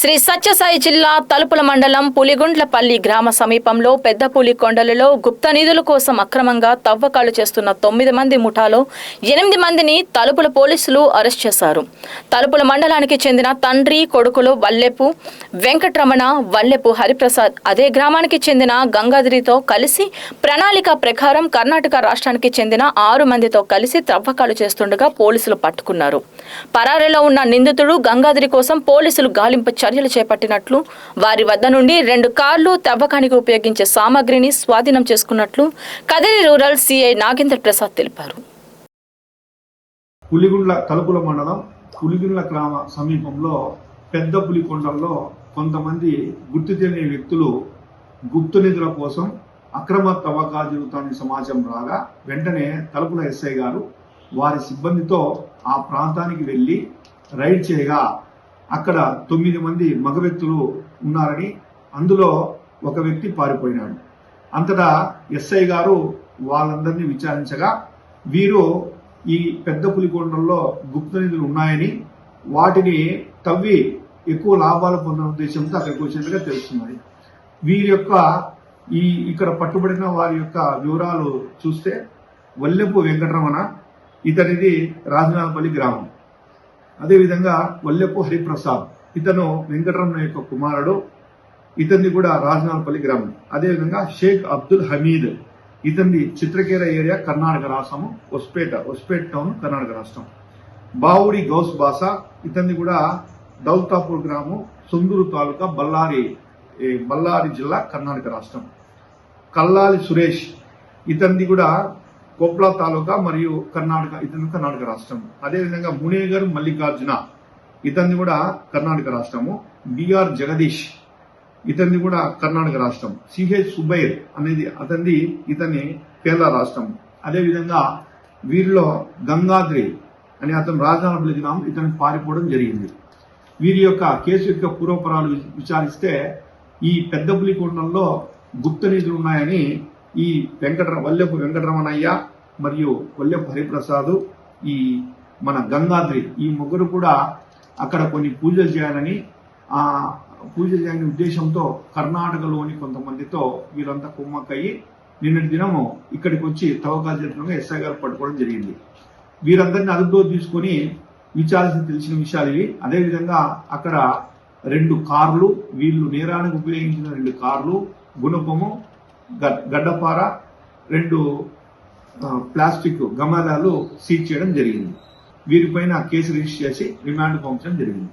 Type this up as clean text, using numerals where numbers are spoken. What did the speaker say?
శ్రీ సత్యసాయి జిల్లా తలుపుల మండలం పులిగుండ్లపల్లి గ్రామ సమీపంలో పెద్ద పులికొండలలో గుప్త నిధుల కోసం అక్రమంగా తవ్వకాలు చేస్తున్న 9 మంది ముఠాలో 8 మందిని తలుపుల పోలీసులు అరెస్ట్ చేశారు. తలుపుల మండలానికి చెందిన తండ్రి కొడుకులు వల్లెపు వెంకటరమణ, వల్లెపు హరిప్రసాద్ అదే గ్రామానికి చెందిన గంగాధరితో కలిసి ప్రణాళిక ప్రకారం కర్ణాటక రాష్ట్రానికి చెందిన 6 మందితో కలిసి తవ్వకాలు చేస్తుండగా పోలీసులు పట్టుకున్నారు. పరారీలో ఉన్న నిందితుడు గంగాధరి కోసం పోలీసులు గాలింపు చర్యలు చేపట్టినట్లు, వారి వద్ద నుండి 2 కార్లు, తవ్వకానికి ఉపయోగించే సామాగ్రిని స్వాధీనం చేసుకున్నట్లు కదిరి రూరల్ సిఐ నాగేంద్ర ప్రసాద్ తెలిపారు. పులిగుండ్ల తలుపుల మండలం పులిగుండ్ల గ్రామ సమీపంలో పెద్ద పులికొండల్లో కొంతమంది గుర్తు తెలియని వ్యక్తులు గుప్త నిధుల కోసం అక్రమ తవ్వకాలు జరుగుతాయని సమాచారం రాగా వెంటనే తలుపుల ఎస్ఐ గారు వారి సిబ్బందితో ఆ ప్రాంతానికి వెళ్లి రైడ్ చేయగా అక్కడ 9 మంది మగ వ్యక్తులు ఉన్నారని, అందులో ఒక వ్యక్తి పారిపోయినాడు. అంతటా ఎస్ఐ గారు వాళ్ళందరినీ విచారించగా వీరు ఈ పెద్ద పులికొండల్లో గుప్త నిధులు ఉన్నాయని, వాటిని తవ్వి ఎక్కువ లాభాలు పొందిన ఉద్దేశంతో అక్కడికి వచ్చినట్టుగా తెలుస్తున్నది. వీరి యొక్క ఇక్కడ పట్టుబడిన వారి యొక్క వివరాలు చూస్తే వల్లెపు వెంకటరమణ, ఇతనిది రాజనాలపల్లి గ్రామం. అదేవిధంగా వల్లెపు హరిప్రసాద్, ఇతను వెంకటరమణ యొక్క కుమారుడు, ఇతన్ని కూడా రాజనాలపల్లి గ్రామం. అదేవిధంగా షేక్ అబ్దుల్ హమీద్, ఇతన్ని చిత్రకేర ఏరియా కర్ణాటక రాష్ట్రము, ఒస్పేట్ టౌన్ కర్ణాటక రాష్ట్రం. బావుడి గౌస్ బాసా, ఇతన్ని కూడా దౌల్తాపూర్ గ్రామం, సొందూరు తాలూకా, బళ్ళారి జిల్లా కర్ణాటక రాష్ట్రం. కల్లాలి సురేష్, ఇతన్ని కూడా కొప్లా తాలూకా మరియు ఇతను కర్ణాటక రాష్ట్రం. అదేవిధంగా మునేగర్ మల్లికార్జున, ఇతన్ని కూడా కర్ణాటక రాష్ట్రము. బిఆర్ జగదీష్, ఇతన్ని కూడా కర్ణాటక రాష్ట్రం. సిహెచ్ సుబైర్ అనేది ఇతన్ని కేరళ రాష్ట్రం. అదేవిధంగా వీరిలో గంగాద్రి అని అతను రాజనాలపల్లి గ్రామం, ఇతను పారిపోవడం జరిగింది. వీరి యొక్క కేసు యొక్క పూర్వపరాలు విచారిస్తే ఈ పెద్ద పులికొండల్లో గుప్త నిధులు ఉన్నాయని ఈ వల్లెపు వెంకటరమణయ్య మరియు వల్లెపు హరిప్రసాద్, ఈ మన గంగాద్రి, ఈ ముగ్గురు కూడా అక్కడ కొన్ని పూజలు చేయాలని ఉద్దేశంతో కర్ణాటకలోని కొంతమందితో వీరంతా కుమ్మక్కయ్యి నిన్నటి దినము ఇక్కడికి వచ్చి తవ్వకాలు జరుపుగా ఎస్ఐ గారు పట్టుకోవడం జరిగింది. వీరందరినీ అదుపులో తీసుకుని విచారించి తెలిసిన విషయాలు ఇవి. అదేవిధంగా అక్కడ 2 కార్లు, వీళ్ళు నేరానికి ఉపయోగించిన 2 కార్లు, గుణపము, గడ్డపార, 2 ప్లాస్టిక్ గమాలాలు సీజ్ చేయడం జరిగింది. వీరిపైన కేసు రిజిస్టర్ చేసి రిమాండ్ పంపించడం జరిగింది.